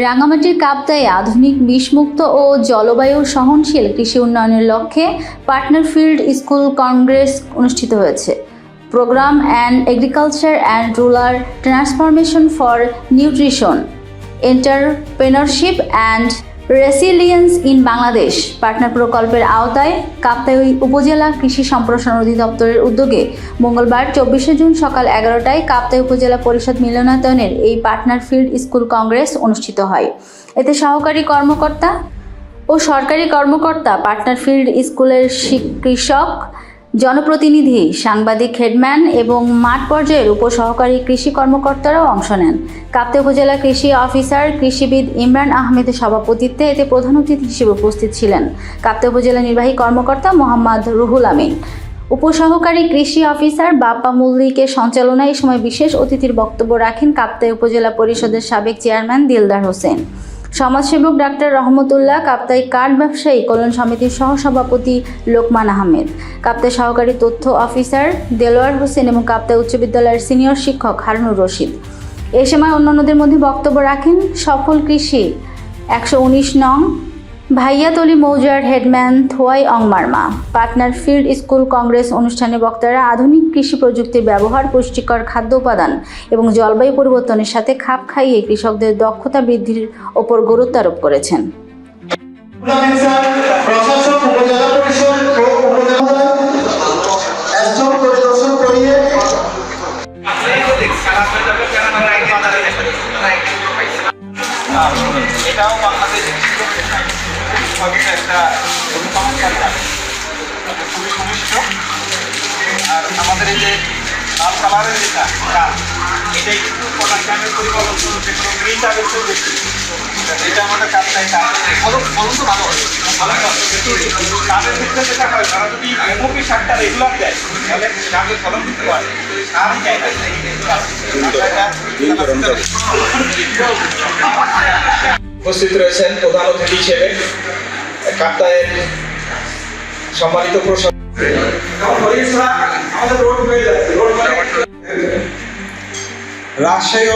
রাঙামাটির কাপ্তায়ে আধুনিক বিষমুক্ত ও জলবায়ু সহনশীল কৃষি উন্নয়নের লক্ষ্যে পার্টনার ফিল্ড স্কুল কংগ্রেস অনুষ্ঠিত হয়েছে। Programme and agriculture and rural transformation for nutrition, entrepreneurship and resilience in Bangladesh partner প্রকল্পের আওতায় কাপ্তাই উপজেলা কৃষি সম্প্রসারণ অধিদপ্তরের উদ্যোগে মঙ্গলবার 24 জুন সকাল 11টায় কাপ্তাই উপজেলা পরিষদ মিলনায়তনের এই পার্টনার ফিল্ড স্কুল কংগ্রেস অনুষ্ঠিত হয়। এতে সহকারী কর্মকর্তা ও সরকারি কর্মকর্তা, পার্টনার ফিল্ড স্কুলের কৃষক, জনপ্রতিনিধি, সাংবাদিক, হেডম্যান এবং মাঠ পর্যায়ের উপসহকারী কৃষি কর্মকর্তারাও অংশ নেন। কাপ্তাই উপজেলা কৃষি অফিসার কৃষিবিদ ইমরান আহমেদের সভাপতিত্বে এতে প্রধান অতিথি হিসেবে উপস্থিত ছিলেন কাপ্তাই উপজেলা নির্বাহী কর্মকর্তা মোহাম্মদ রুহুল আমিন। উপসহকারী কৃষি অফিসার বাপ্পা মুল্লিকের সঞ্চালনায় এই সময় বিশেষ অতিথির বক্তব্য রাখেন কাপ্তাই উপজেলা পরিষদের সাবেক চেয়ারম্যান দিলদার হোসেন, সমাজসেবক ডাক্তার রহমতুল্লাহ, কাপ্তাই কার্ড ব্যবসায়ী কল্যাণ সমিতির সহসভাপতি লোকমান আহমেদ, কাপ্তাই সহকারী তথ্য অফিসার দেলোয়ার হোসেন এবং কাপ্তাই উচ্চ বিদ্যালয়ের সিনিয়র শিক্ষক হারুনুর রশিদ। এ সময় অন্যান্যদের মধ্যে বক্তব্য রাখেন সফল কৃষি 119 নং ভাইয়াতলি মৌজার headman Thoai Aung Marma. Partner field school congress অনুষ্ঠানে বক্তারা আধুনিক কৃষি প্রযুক্তির ব্যবহার, পুষ্টিকর খাদ্য উপাদান এবং জলবায়ু পরিবর্তনের সাথে খাপ খাইয়ে কৃষকদের দক্ষতা বৃদ্ধির ওপর গুরুত্ব আরোপ করেছেন। এটাও বাংলাদেশ একটা খুবই ঘনিষ্ঠ। আর আমাদের এই যে লাল কালারের যেটা এটাই কিন্তু প্রোডাকশনের পরিবর্তন যে কোনো গ্রিন টার্গেটের বেশি, এটা আমাদের কাজটাই ফলন তো ভালো হয়। তাদের ক্ষেত্রে যেটা হয়, তারা যদি এমওপি সারটা রেগুলার দেয় তাহলে গাছের ফলন কিন্তু হয়। আর উপস্থিত রয়েছেন প্রধান অতিথি হিসেবে কাপ্তাইয়ের সম্মানিত প্রশাসক রাজশাহী